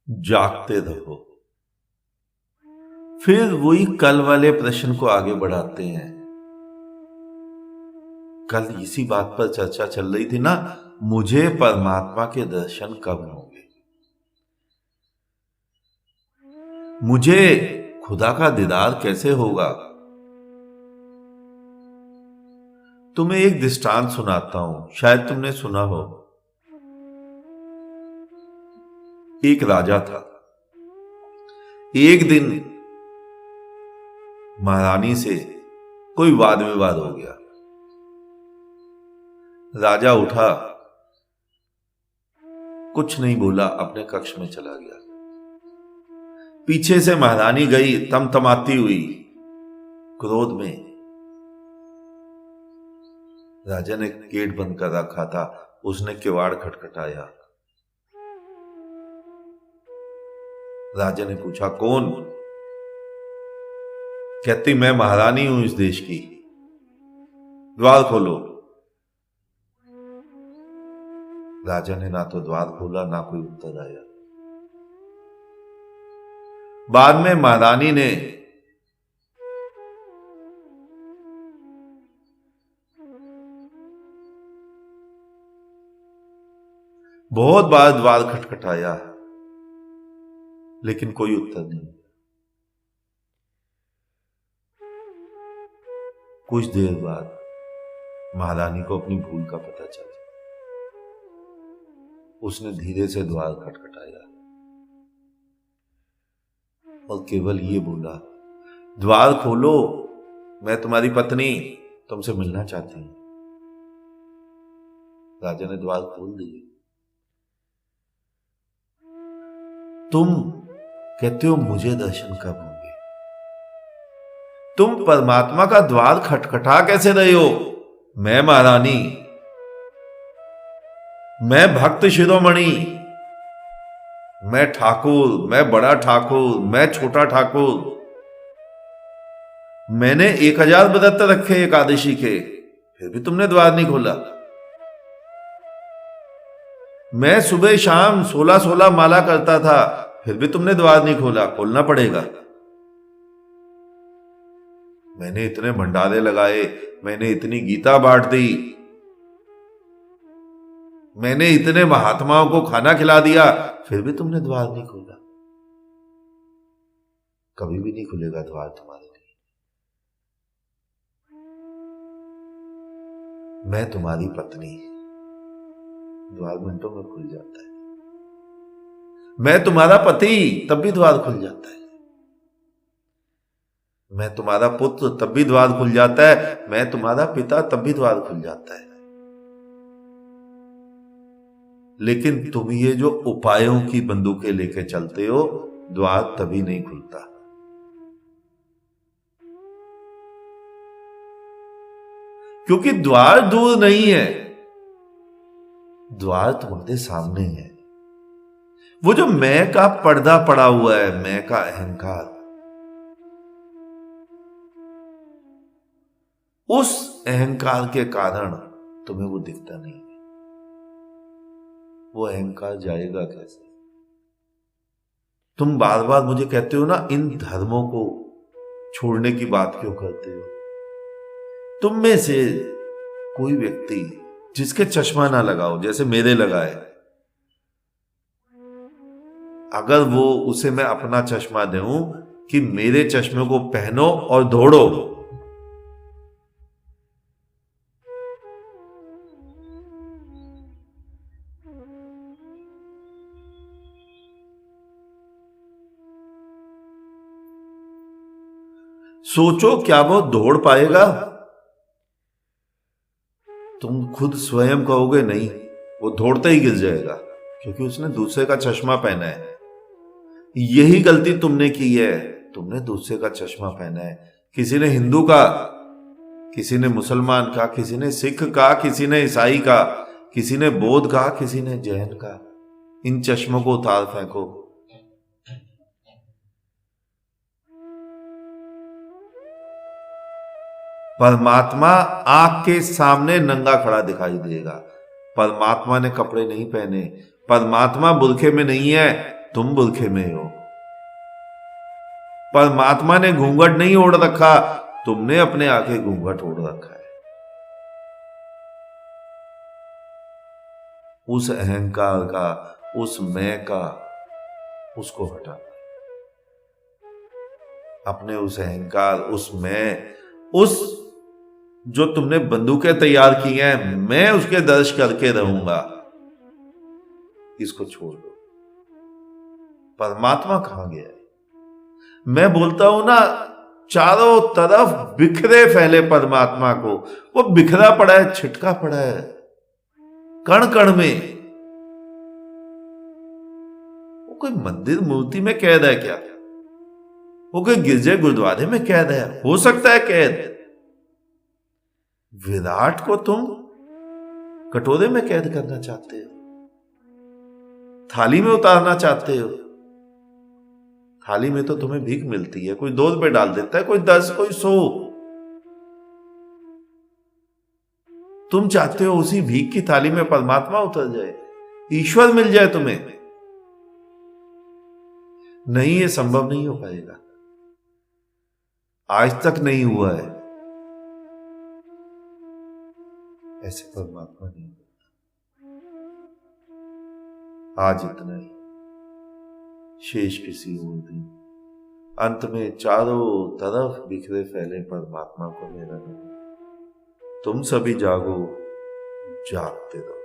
जागते रहो। फिर वही कल वाले प्रश्न को आगे बढ़ाते हैं। कल इसी बात पर चर्चा चल रही थी ना, मुझे परमात्मा के दर्शन कब होंगे, मुझे खुदा का दीदार कैसे होगा। तुम्हें एक दृष्टांत सुनाता हूं, शायद तुमने सुना हो। एक राजा था। एक दिन महारानी से कोई वाद विवाद हो गया। राजा उठा, कुछ नहीं बोला, अपने कक्ष में चला गया। पीछे से महारानी गई तमतमाती हुई, क्रोध में। राजा ने गेट बंद कर रखा था, उसने किवाड़ खटखटाया। राजा ने पूछा, कौन? कहती, मैं महारानी हूं इस देश की, द्वार खोलो। राजा ने ना तो द्वार खोला, ना कोई उत्तर आया। बाद में महारानी ने बहुत बार द्वार खटखटाया, लेकिन कोई उत्तर नहीं। कुछ देर बाद महारानी को अपनी भूल का पता चला। उसने धीरे से द्वार खटखटाया और केवल ये बोला, द्वार खोलो, मैं तुम्हारी पत्नी तुमसे मिलना चाहती हूं। राजा ने द्वार खोल दिए। तुम कहते हो मुझे दर्शन कब होंगे? तुम परमात्मा का द्वार खटखटा कैसे रहे हो? मैं महारानी, मैं भक्त शिरोमणि, मैं ठाकुर, मैं बड़ा ठाकुर, मैं छोटा ठाकुर। मैंने 1000 व्रत रखे एकादशी के, फिर भी तुमने द्वार नहीं खोला। मैं सुबह शाम 16-16 माला करता था, फिर भी तुमने द्वार नहीं खोला। खोलना पड़ेगा। मैंने इतने भंडारे लगाए, मैंने इतनी गीता बांट दी, मैंने इतने महात्माओं को खाना खिला दिया, फिर भी तुमने द्वार नहीं खोला। कभी भी नहीं खुलेगा द्वार तुम्हारे लिए। मैं तुम्हारी पत्नी, द्वार मिनटों में खुल जाता है। मैं तुम्हारा पति, तब भी द्वार खुल जाता है। मैं तुम्हारा पुत्र, तब भी द्वार खुल जाता है। मैं तुम्हारा पिता, तब भी द्वार खुल जाता है। लेकिन तुम ये जो उपायों की बंदूकें लेके चलते हो, द्वार तभी नहीं खुलता। क्योंकि द्वार दूर नहीं है, द्वार तुम्हारे सामने है। वो जो मैं का पर्दा पड़ा हुआ है, मैं का अहंकार, उस अहंकार के कारण तुम्हें वो दिखता नहीं है। वो अहंकार जाएगा कैसे? तुम बार बार मुझे कहते हो ना, इन धर्मों को छोड़ने की बात क्यों करते हो? तुम में से कोई व्यक्ति जिसके चश्मा ना लगाओ, जैसे मेरे लगाए, अगर वो उसे मैं अपना चश्मा दूं कि मेरे चश्मे को पहनो और दौड़ो, सोचो क्या वो दौड़ पाएगा? तुम खुद स्वयं कहोगे नहीं, वो दौड़ते ही गिर जाएगा, क्योंकि उसने दूसरे का चश्मा पहना है। यही गलती तुमने की है, तुमने दूसरे का चश्मा पहना है। किसी ने हिंदू का, किसी ने मुसलमान का, किसी ने सिख का, किसी ने ईसाई का, किसी ने बौद्ध का, किसी ने जैन का। इन चश्मों को उतार फेंको। परमात्मा आंख के सामने नंगा खड़ा दिखाई देगा। परमात्मा ने कपड़े नहीं पहने, परमात्मा बुरखे में नहीं है, तुम बुलखे में हो। परमात्मा ने घूंघट नहीं ओढ़ रखा, तुमने अपने आगे घूंघट ओढ़ रखा है। उस अहंकार का, उस मैं का, उसको हटाना। अपने उस अहंकार, उस मैं, उस जो तुमने बंदूकें तैयार की हैं, मैं उसके दर्श करके रहूंगा, इसको छोड़ दो। परमात्मा कहां गया है? मैं बोलता हूं ना, चारों तरफ बिखरे फैले परमात्मा को, वो बिखरा पड़ा है, छिटका पड़ा है कण कण में। वो कोई मंदिर मूर्ति में कैद है क्या? वो कोई गिरजे गुरुद्वारे में कैद है? हो सकता है कैद। विराट को तुम कटोरे में कैद करना चाहते हो, थाली में उतारना चाहते हो। थाली में तो तुम्हें भीख मिलती है, कोई 2 रुपए डाल देता है, कोई 10, कोई 100। तुम चाहते हो उसी भीख की थाली में परमात्मा उतर जाए, ईश्वर मिल जाए तुम्हें। नहीं, ये संभव नहीं हो पाएगा, आज तक नहीं हुआ है। ऐसे परमात्मा नहीं होता। आज इतना ही, शेष किसी और दिन। अंत में चारों तरफ बिखरे फैले परमात्मा को मेरा नहीं। तुम सभी जागो, जागते रहो।